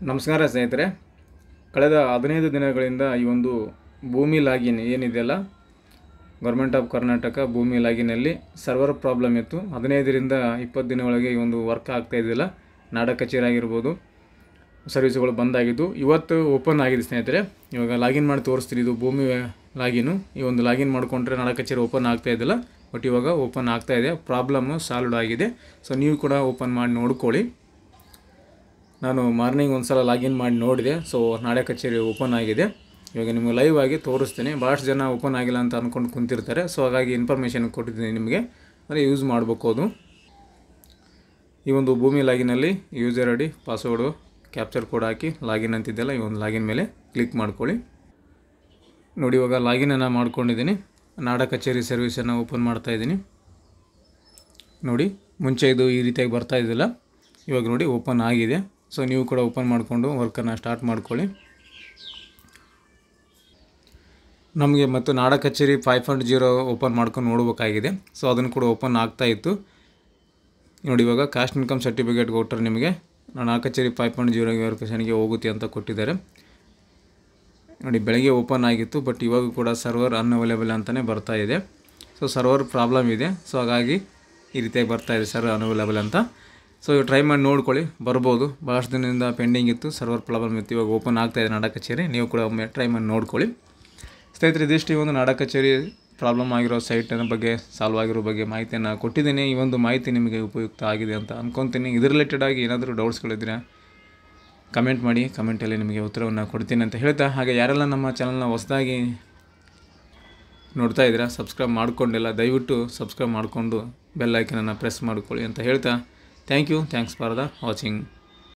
ನಮಸ್ಕಾರ ಸ್ನೇಹಿತರೆ, ಕಳೆದ 15 ದಿನಗಳಿಂದ ಈ ಒಂದು ಭೂಮಿ ಲಾಗಿನ್ ಏನಿದೆಯಲ್ಲ, ಗೌರ್ಮೆಂಟ್ ಆಫ್ ಕರ್ನಾಟಕ ಭೂಮಿ ಲಾಗಿನಲ್ಲಿ ಸರ್ವರ್ ಪ್ರಾಬ್ಲಮ್ ಇತ್ತು. 15ರಿಂದ 20 ದಿನ ಒಳಗೆ ಈ ಒಂದು ವರ್ಕ್ ಆಗ್ತಾ ಇದ್ದಿಲ್ಲ. ನಾಡ ಕಚೇರಿ ಆಗಿರ್ಬೋದು, ಸರ್ವಿಸ್ಗಳು ಬಂದಾಗಿದ್ದು. ಇವತ್ತು ಓಪನ್ ಆಗಿದೆ ಸ್ನೇಹಿತರೆ. ಇವಾಗ ಲಾಗಿನ್ ಮಾಡಿ ತೋರಿಸ್ತೀನಿ. ಇದು ಭೂಮಿ ಲಾಗಿನು. ಈ ಒಂದು ಲಾಗಿನ್ ಮಾಡಿಕೊಂಡ್ರೆ ನಾಡ ಕಚೇರಿ ಓಪನ್ ಆಗ್ತಾ ಇದ್ದಿಲ್ಲ, ಬಟ್ ಇವಾಗ ಓಪನ್ ಆಗ್ತಾ ಇದೆ. ಪ್ರಾಬ್ಲಮ್ಮು ಸಾಲ್ವ್ ಆಗಿದೆ. ಸೊ ನೀವು ಕೂಡ ಓಪನ್ ಮಾಡಿ ನೋಡ್ಕೊಳ್ಳಿ. ನಾನು ಮಾರ್ನಿಂಗ್ ಒಂದು ಸಲ ಲಾಗಿನ್ ಮಾಡಿ ನೋಡಿದೆ. ಸೊ ನಾಡ ಕಚೇರಿ ಓಪನ್ ಆಗಿದೆ. ಇವಾಗ ನಿಮಗೆ ಲೈವ್ ಆಗಿ ತೋರಿಸ್ತೀನಿ. ಭಾಳಷ್ಟು ಜನ ಓಪನ್ ಆಗಿಲ್ಲ ಅಂತ ಅಂದ್ಕೊಂಡು ಕುಂತಿರ್ತಾರೆ. ಸೊ ಹಾಗಾಗಿ ಇನ್ಫಾರ್ಮೇಷನ್ ಕೊಟ್ಟಿದ್ದೀನಿ ನಿಮಗೆ, ಅಂದರೆ ಯೂಸ್ ಮಾಡಬೇಕು. ಅದು ಈ ಒಂದು ಭೂಮಿ ಲಾಗಿನಲ್ಲಿ user I D, password, captcha code ಹಾಕಿ ಲಾಗಿನ್ ಅಂತಿದ್ದೆಲ್ಲ ಈ ಒಂದು ಲಾಗಿನ್ ಮೇಲೆ ಕ್ಲಿಕ್ ಮಾಡ್ಕೊಳ್ಳಿ. ನೋಡಿ, ಇವಾಗ ಲಾಗಿನನ್ನು ಮಾಡ್ಕೊಂಡಿದ್ದೀನಿ. ನಾಡ ಕಚೇರಿ ಸರ್ವಿಸನ್ನು ಓಪನ್ ಮಾಡ್ತಾಯಿದ್ದೀನಿ. ನೋಡಿ, ಮುಂಚೆ ಇದು ಈ ರೀತಿಯಾಗಿ ಬರ್ತಾ ಇದ್ದಿಲ್ಲ. ಇವಾಗ ನೋಡಿ ಓಪನ್ ಆಗಿದೆ. ಸೊ ನೀವು ಕೂಡ ಓಪನ್ ಮಾಡಿಕೊಂಡು ವರ್ಕನ್ನು ಸ್ಟಾರ್ಟ್ ಮಾಡ್ಕೊಳ್ಳಿ. ನಮಗೆ ಮತ್ತು ನಾಡ ಕಚೇರಿ 5.0 ಓಪನ್ ಮಾಡ್ಕೊಂಡು ನೋಡಬೇಕಾಗಿದೆ. ಸೊ ಅದನ್ನು ಕೂಡ ಓಪನ್ ಆಗ್ತಾಯಿತ್ತು. ನೋಡಿ, ಇವಾಗ ಕಾಸ್ಟ್ ಇನ್ಕಮ್ ಸರ್ಟಿಫಿಕೇಟ್ ಕೊಟ್ಟರೆ ನಿಮಗೆ ನಾಡ ಕಚೇರಿ 5.0 ವೆರಿಫಿಕೇಷನ್ಗೆ ಹೋಗುತ್ತೆ ಅಂತ ಕೊಟ್ಟಿದ್ದಾರೆ. ನೋಡಿ, ಬೆಳಗ್ಗೆ ಓಪನ್ ಆಗಿತ್ತು, ಬಟ್ ಇವಾಗ ಕೂಡ ಸರ್ವರ್ ಅನ್ಅವೈಲೇಬಲ್ ಅಂತಲೇ ಬರ್ತಾ ಇದೆ. ಸೊ ಸರ್ವರ್ ಪ್ರಾಬ್ಲಮ್ ಇದೆ. ಸೊ ಹಾಗಾಗಿ ಈ ರೀತಿಯಾಗಿ ಬರ್ತಾ ಇದೆ, ಸರ್ವರ್ ಅನ್ಅವೈಲೇಬಲ್ ಅಂತ. ಸೊ ಟ್ರೈ ಮಾಡಿ ನೋಡ್ಕೊಳ್ಳಿ, ಬರ್ಬೋದು. ಭಾಳಷ್ಟು ದಿನದಿಂದ ಪೆಂಡಿಂಗ್ ಇತ್ತು, ಸರ್ವರ್ ಪ್ರಾಬ್ಲಮ್ ಇತ್ತು. ಇವಾಗ ಓಪನ್ ಆಗ್ತಾಯಿದೆ ನಾಡ ಕಚೇರಿ. ನೀವು ಕೂಡ ಒಮ್ಮೆ ಟ್ರೈ ಮಾಡಿ ನೋಡ್ಕೊಳ್ಳಿ ಸ್ನೇಹಿತರೆ. ಇದಿಷ್ಟು ಈ ಒಂದು ನಾಡ ಕಚೇರಿ ಪ್ರಾಬ್ಲಮ್ ಆಗಿರೋ ಸೈಟಿನ ಬಗ್ಗೆ, ಸಾಲ್ವ್ ಆಗಿರೋ ಬಗ್ಗೆ ಮಾಹಿತಿಯನ್ನು ಕೊಟ್ಟಿದ್ದೀನಿ. ಈ ಒಂದು ಮಾಹಿತಿ ನಿಮಗೆ ಉಪಯುಕ್ತ ಆಗಿದೆ ಅಂತ ಅಂದ್ಕೊತೀನಿ. ಇದ್ರ ರಿಲೇಟೆಡ್ ಆಗಿ ಏನಾದರೂ ಡೌಟ್ಸ್ಗಳಿದ್ರೆ ಕಮೆಂಟ್ ಮಾಡಿ, ಕಮೆಂಟಲ್ಲಿ ನಿಮಗೆ ಉತ್ತರವನ್ನು ಕೊಡ್ತೀನಿ ಅಂತ ಹೇಳ್ತಾ, ಹಾಗೆ ಯಾರೆಲ್ಲ ನಮ್ಮ ಚಾನಲ್ನ ಹೊಸದಾಗಿ ನೋಡ್ತಾ ಇದ್ದೀರಾ, ಸಬ್ಸ್ಕ್ರೈಬ್ ಮಾಡ್ಕೊಂಡಿಲ್ಲ, ದಯವಿಟ್ಟು ಸಬ್ಸ್ಕ್ರೈಬ್ ಮಾಡಿಕೊಂಡು ಬೆಲ್ ಐಕನನ್ನು ಪ್ರೆಸ್ ಮಾಡ್ಕೊಳ್ಳಿ ಅಂತ ಹೇಳ್ತಾ, ಥ್ಯಾಂಕ್ಸ್ ಫಾರ್ ದ ವಾಚಿಂಗ್.